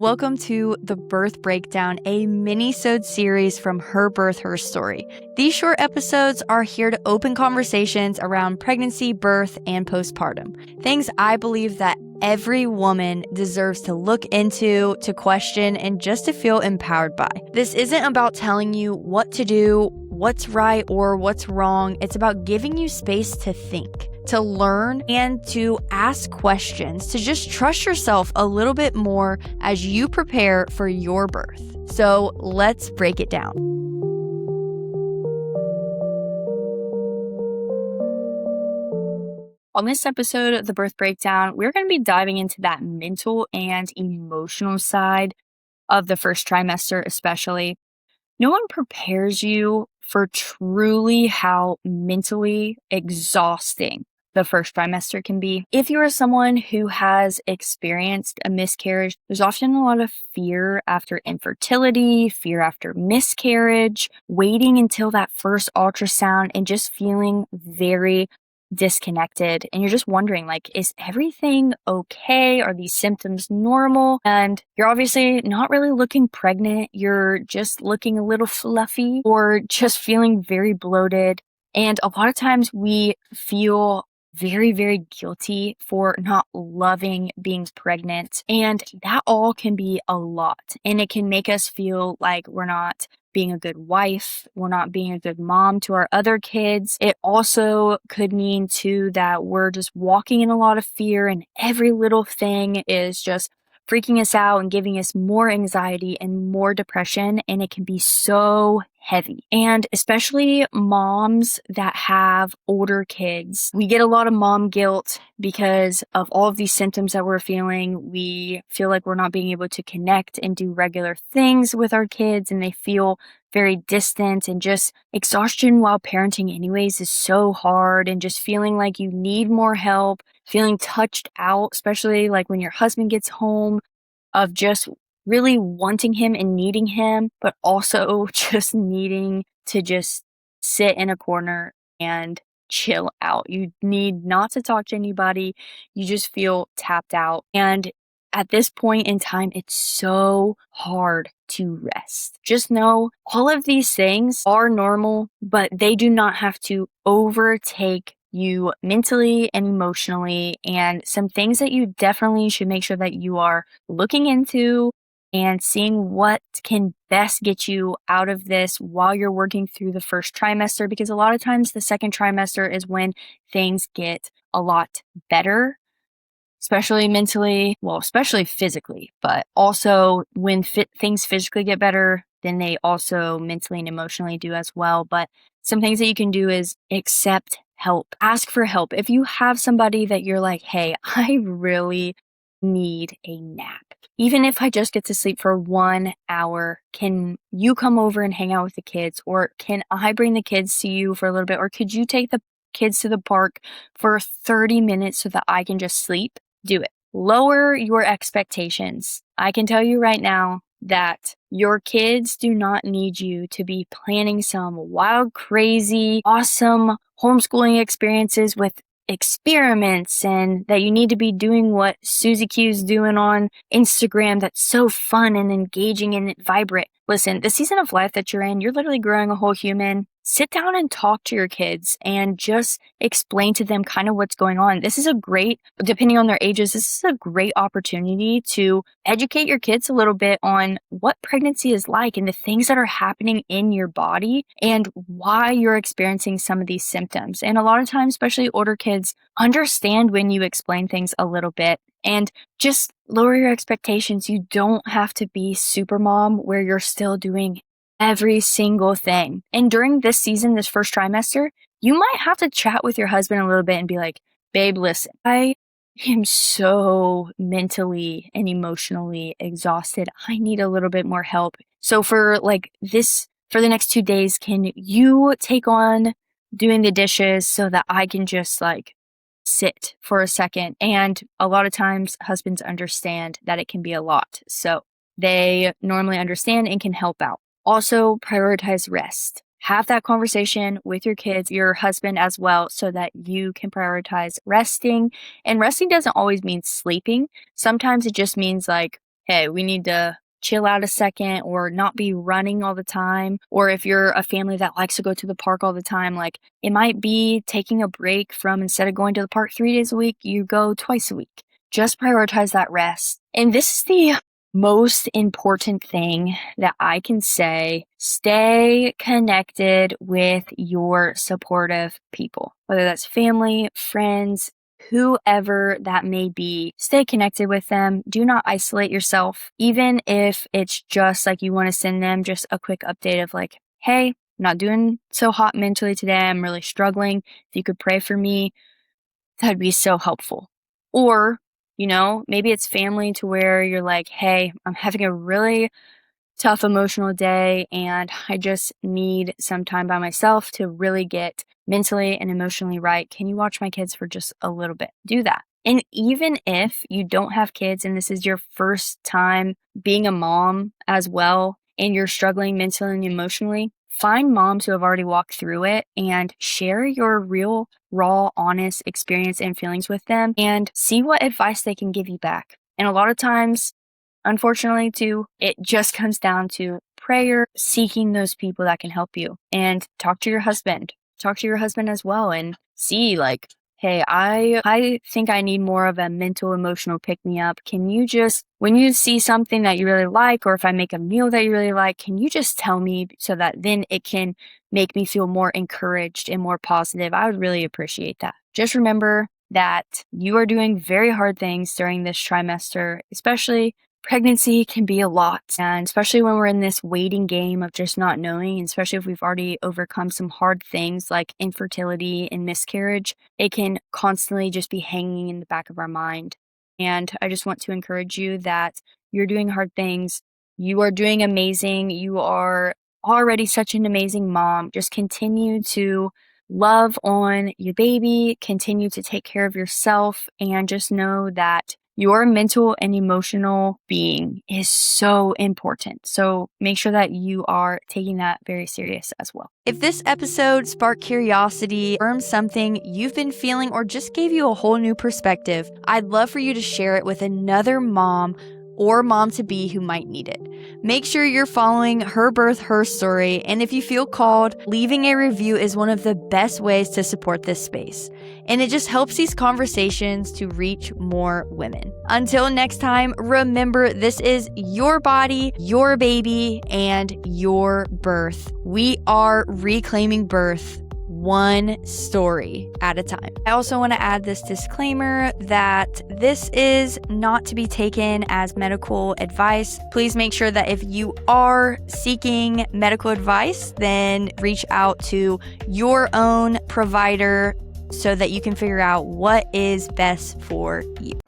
Welcome to The Birth Breakdown, a minisode series from Her Birth, Her Story. These short episodes are here to open conversations around pregnancy, birth, and postpartum. Things I believe that every woman deserves to look into, to question, and just to feel empowered by. This isn't about telling you what to do, what's right, or what's wrong. It's about giving you space to think, to learn, and to ask questions, to just trust yourself a little bit more as you prepare for your birth. So let's break it down. On this episode of The Birth Breakdown, we're going to be diving into that mental and emotional side of the first trimester, especially. No one prepares you for truly how mentally exhausting the first trimester can be. If you are someone who has experienced a miscarriage, there's often a lot of fear after infertility, fear after miscarriage, waiting until that first ultrasound and just feeling very disconnected. And you're just wondering, is everything okay? Are these symptoms normal? And you're obviously not really looking pregnant. You're just looking a little fluffy or just feeling very bloated. And a lot of times we feel very, very guilty for not loving being pregnant. And that all can be a lot. And it can make us feel like we're not being a good wife, we're not being a good mom to our other kids. It also could mean too that we're just walking in a lot of fear and every little thing is just freaking us out and giving us more anxiety and more depression, and it can be so heavy. And especially moms that have older kids, we get a lot of mom guilt because of all of these symptoms that we're feeling. We feel like we're not being able to connect and do regular things with our kids, and they feel very distant, and just exhaustion while parenting anyways is so hard, and just feeling like you need more help, feeling touched out, especially like when your husband gets home, of just really wanting him and needing him, but also just needing to just sit in a corner and chill out. You need not to talk to anybody. You just feel tapped out. And at this point in time, it's so hard to rest. Just know all of these things are normal, but they do not have to overtake you mentally and emotionally, and some things that you definitely should make sure that you are looking into and seeing what can best get you out of this while you're working through the first trimester, because a lot of times the second trimester is when things get a lot better, especially mentally, especially physically, but also when things physically get better, then they also mentally and emotionally do as well. But some things that you can do is accept help. Ask for help. If you have somebody that you're like, hey, I really need a nap. Even if I just get to sleep for 1 hour, can you come over and hang out with the kids? Or can I bring the kids to you for a little bit? Or could you take the kids to the park for 30 minutes so that I can just sleep? Do it. Lower your expectations. I can tell you right now that your kids do not need you to be planning some wild, crazy, awesome homeschooling experiences with experiments, and that you need to be doing what Susie Q's doing on Instagram that's so fun and engaging and vibrant. Listen, the season of life that you're in, you're literally growing a whole human. Sit down and talk to your kids and just explain to them kind of what's going on. This is a great, depending on their ages, this is a great opportunity to educate your kids a little bit on what pregnancy is like and the things that are happening in your body and why you're experiencing some of these symptoms. And a lot of times, especially older kids, understand when you explain things a little bit. And just lower your expectations. You don't have to be super mom where you're still doing every single thing. And during this season, this first trimester, you might have to chat with your husband a little bit and be like, babe, listen, I am so mentally and emotionally exhausted. I need a little bit more help. So for the next 2 days, can you take on doing the dishes so that I can just sit for a second? And a lot of times husbands understand that it can be a lot. So they normally understand and can help out. Also, prioritize rest. Have that conversation with your kids, your husband as well, so that you can prioritize resting. And resting doesn't always mean sleeping. Sometimes it just means hey, we need to chill out a second or not be running all the time. Or if you're a family that likes to go to the park all the time, like it might be taking a break from instead of going to the park 3 days a week, you go twice a week. Just prioritize that rest. And this is the most important thing that I can say. Stay connected with your supportive people, whether that's family, friends, whoever that may be. Stay connected with them. Do not isolate yourself, even if it's just like you want to send them just a quick update of like, hey, I'm not doing so hot mentally today. I'm really struggling. If you could pray for me, that'd be so helpful. Or, maybe it's family to where you're like, hey, I'm having a really tough emotional day and I just need some time by myself to really get mentally and emotionally right. Can you watch my kids for just a little bit? Do that. And even if you don't have kids and this is your first time being a mom as well, and you're struggling mentally and emotionally, find moms who have already walked through it and share your real, raw, honest experience and feelings with them and see what advice they can give you back. And a lot of times, unfortunately, too, it just comes down to prayer, seeking those people that can help you, and talk to your husband. Talk to your husband as well and see like, hey, I think I need more of a mental, emotional pick-me-up. Can you just, when you see something that you really like, or if I make a meal that you really like, can you just tell me so that then it can make me feel more encouraged and more positive? I would really appreciate that. Just remember that you are doing very hard things during this trimester, especially pregnancy can be a lot, and especially when we're in this waiting game of just not knowing, and especially if we've already overcome some hard things like infertility and miscarriage, it can constantly just be hanging in the back of our mind. And I just want to encourage you that you're doing hard things. You are doing amazing. You are already such an amazing mom. Just continue to love on your baby, continue to take care of yourself, and just know that your mental and emotional being is so important. So make sure that you are taking that very serious as well. If this episode sparked curiosity, affirmed something you've been feeling, or just gave you a whole new perspective, I'd love for you to share it with another mom or mom-to-be who might need it. Make sure you're following Her Birth, Her Story, and if you feel called, leaving a review is one of the best ways to support this space. And it just helps these conversations to reach more women. Until next time, remember this is your body, your baby, and your birth. We are reclaiming birth one story at a time. I also want to add this disclaimer that this is not to be taken as medical advice. Please make sure that if you are seeking medical advice, then reach out to your own provider so that you can figure out what is best for you.